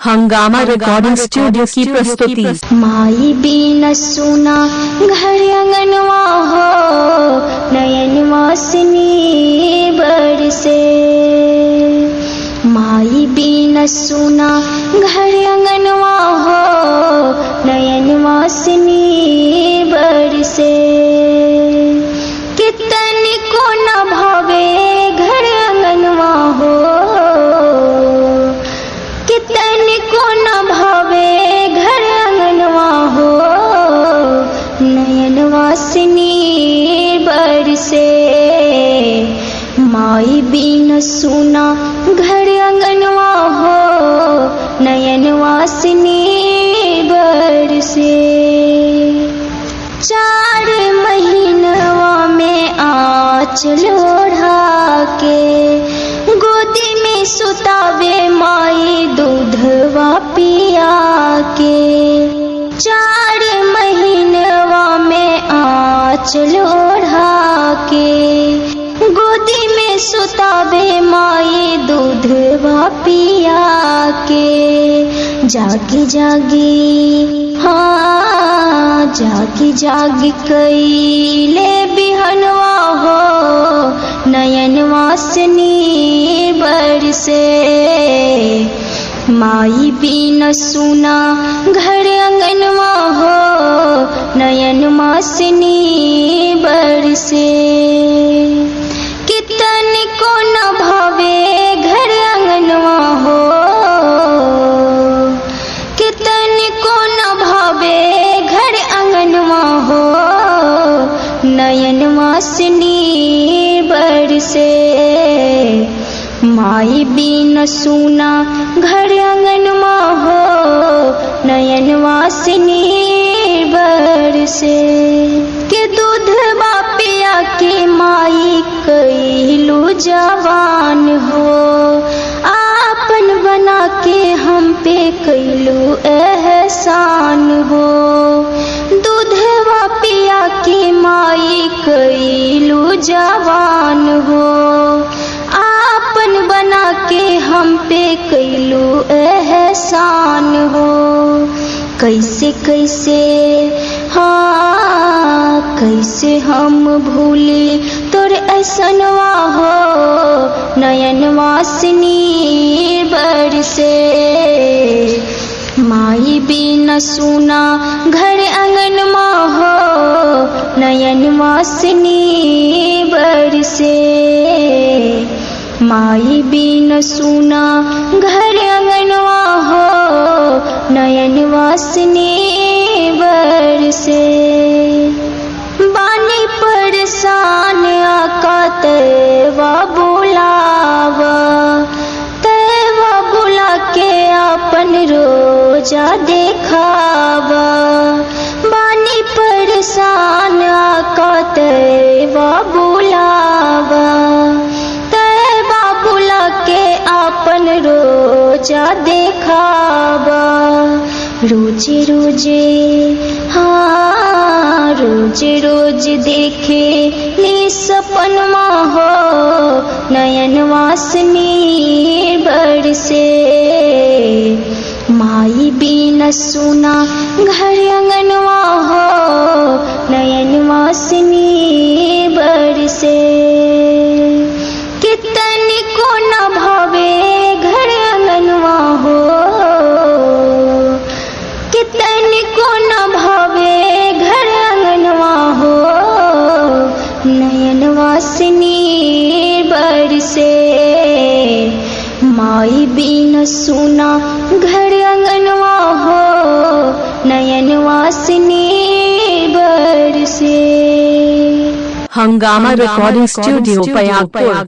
हंगामा recording studio की प्रस्तुति। माई बीन सुना घर अंगनवा हो, नयन वासनी बरसे। माई बीन सुना घर अंगनवा हो, नयन वासनी बरसे। कितनी को न भावे घर अंगनवा हो, कितनी को न भावे घर अंगनवा हो, नयन वासनी बरसे। माई बीन सुना घर अंगनवा हो, नयन वासनी बरसे। 4 महीनवा में आँचल ओढ़ा के, गोदी में सुतावे माई दूधवा पिया के। 4 महीनवा में आँचल ओढ़ा के, गोदी में सुतावे माई दूधवा पिया के। जागी जागी हाँ जागी जागी कैले बिहनवा हो, नयन वासनी बरसे। माई बीन सुना घर अंगनवा हो, नयन वासनी बरसे। कितनी को न भावे घर अंगनवा हो, कितनी को न भावे घर अंगनवा हो, नयन वासनी बरसे। माई बीन सुना घर अंगनवा हो, नयन वासनी बरसे। के दूध बापिया के माई कैलू जवान हो, आपन बना के हम पे कैलू एहसान हो। दूधवा पिया के माई कैलू जवान हो, आपन बना के हम पे कैलू एहसान हो। कैसे कैसे हाँ कैसे हम भूली तोर ऐसनवा हो, नयन वासनी बरसे। माई बीन सुना घर अंगनवा हो, नयन वासनी बरसे। माई बीन सुना घर अंगनवा हो, नयन वासनी बरसे। बानी परेशान आका तेवा बुलावा, तेवा बुला के अपन रोजा देखावा। बानी परेशान आका तेवा बुलावा, तेवा बुला के अपन रोजा देखावा। रोजे रोजे हाँ रोजे रोज देखे नी सपनमा हो, नयन वासनी बरसे। माई बीन सुना घर अंगनवा हो, नयन वासनी बरसे। कितनी को न भावे घर अंगनवा हो, कितनी को न भावे घर अंगनवा हो, नयन वासनी बरसे। माई बीन सुना घर अंगनवा हो, नयन वासनी बरसे। हंगामा रिकॉर्डिंग स्टूडियो पयागपुर।